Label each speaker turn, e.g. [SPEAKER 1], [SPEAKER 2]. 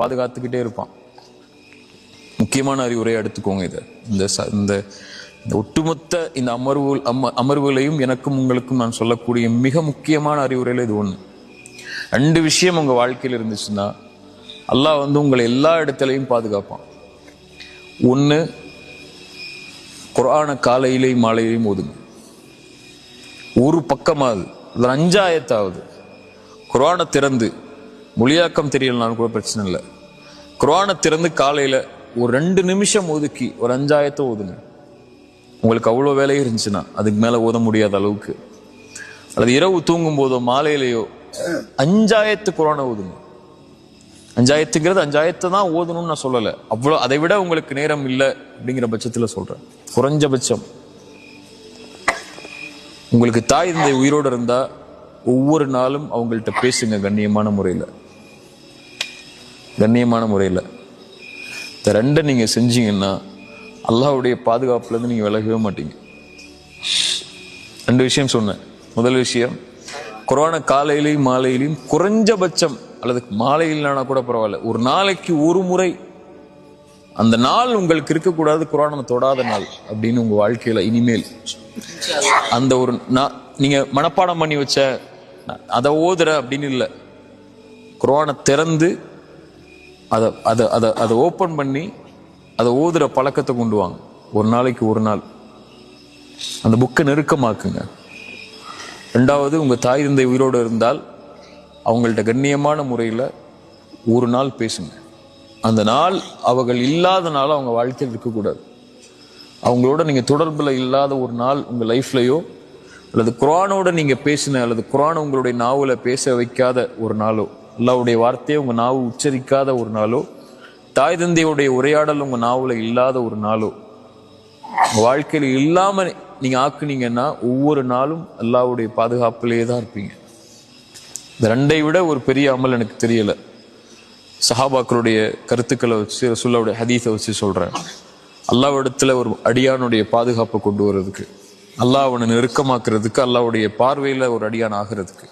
[SPEAKER 1] பாதுகாத்துக்கிட்டே இருப்பான். முக்கியமான அறிவுரையை எடுத்துக்கோங்க. இந்த ஒட்டுமொத்த இந்த அமர்வுகளையும் எனக்கும் உங்களுக்கும் நான் சொல்லக்கூடிய மிக முக்கியமான அறிவுரையில இது ஒண்ணு. 2 விஷயம் உங்க வாழ்க்கையில் இருந்துச்சுன்னா அல்லாஹ் உங்களை எல்லா இடத்திலையும் பாதுகாப்பான். ஒண்ணு, குர்ஆன காலையிலையும் மாலையிலையும் ஓதுங்க. ஒரு பக்கமாவது 5 ஆயத்தாவது குர்ஆனை திறந்து, மொழியாக்கம் தெரியலனாலும் கூட பிரச்சனை இல்லை, குர்ஆனை திறந்து காலையில ஒரு 2 நிமிஷம் ஒதுக்கி ஒரு 5 ஆயத்தை ஓதுங்க. உங்களுக்கு அவ்வளோ வேலை இருந்துச்சுன்னா அதுக்கு மேல ஓத முடியாத அளவுக்கு, அல்லது இரவு தூங்கும் போதோ மாலையிலேயோ 5 ஆயத்து குர்ஆனை ஓதுங்க. 5 ஆயத்துங்கிறது 5 ஆயத்தை தான் ஓதணும்னு நான் சொல்லலை. அவ்வளோ அதை விட உங்களுக்கு நேரம் இல்லை அப்படிங்கிற பட்சத்துல சொல்றேன். குறைஞ்சபட்சம் உங்களுக்கு தாய் தந்தை உயிரோடு இருந்தா ஒவ்வொரு நாளும் அவங்கள்ட்ட பேசுங்க கண்ணியமான முறையில். இந்த 2 நீங்க செஞ்சீங்கன்னா அல்லாஹ்வுடைய பாதுகாப்புல இருந்து நீங்க விலகவே மாட்டீங்க. 2 விஷயம் சொன்னேன். முதல் விஷயம், குர்ஆனை காலையிலையும் மாலையிலையும் குறைஞ்சபட்சம், அல்லது மாலையிலானா கூட பரவாயில்ல, ஒரு நாளைக்கு ஒரு முறை, அந்த நாள் உங்களுக்கு இருக்கக்கூடாது குர்ஆனை தொடாத நாள் அப்படின்னு உங்க வாழ்க்கையில இனிமேல் அந்த ஒரு நீங்க மனப்பாடம் பண்ணி வச்ச அதை ஓதுற அப்படின்னு இல்லை, குர்ஆனை திறந்து அதை ஓப்பன் பண்ணி அதை ஓதுற பழக்கத்தை கொண்டு வாங்க. ஒரு நாளைக்கு ஒரு நாள் அந்த புக்கை நெருக்கமாக்குங்க. 2வது, உங்க தாய் தந்தை உயிரோடு இருந்தால் அவங்கள்ட்ட கண்ணியமான முறையில் ஒரு நாள் பேசுங்க. அந்த நாள் அவர்கள் இல்லாத நாள் அவங்க வாழ்க்கையில் இருக்கக்கூடாது. அவங்களோட நீங்க தொடர்புல இல்லாத ஒரு நாள் உங்க லைஃப்லயோ, அல்லது குர்ஆனோட நீங்க பேசின, அல்லது குர்ஆன் உங்களுடைய நாவுல பேச வைக்காத ஒரு நாளோ, அல்லாஹ்வுடைய வார்த்தையை உங்க நாவு உச்சரிக்காத ஒரு நாளோ, தாய் தந்தையுடைய உரையாடல் உங்க நாவுல இல்லாத ஒரு நாளோ உங்க வாழ்க்கையில இல்லாம நீங்க ஆக்குனீங்கன்னா ஒவ்வொரு நாளும் அல்லாஹ்வுடைய பாதுகாப்பிலேயே தான் இருப்பீங்க. இந்த 2ஐ விட ஒரு பெரிய அமல் எனக்கு தெரியல. சஹாபாக்களுடைய கருத்துக்களை வச்சு, ரசூலுல்லாஹ்வுடைய ஹதீஸை வச்சு சொல்றேன். அல்லாஹ்விடத்துல ஒரு அடியானுடைய பாதுகாப்பை கொண்டு வர்றதுக்கு, அல்லாஹ் அவனை நெருக்கமாக்குறதுக்கு, அல்லாஹ்வுடைய பார்வையில ஒரு அடியான் ஆகிறதுக்கு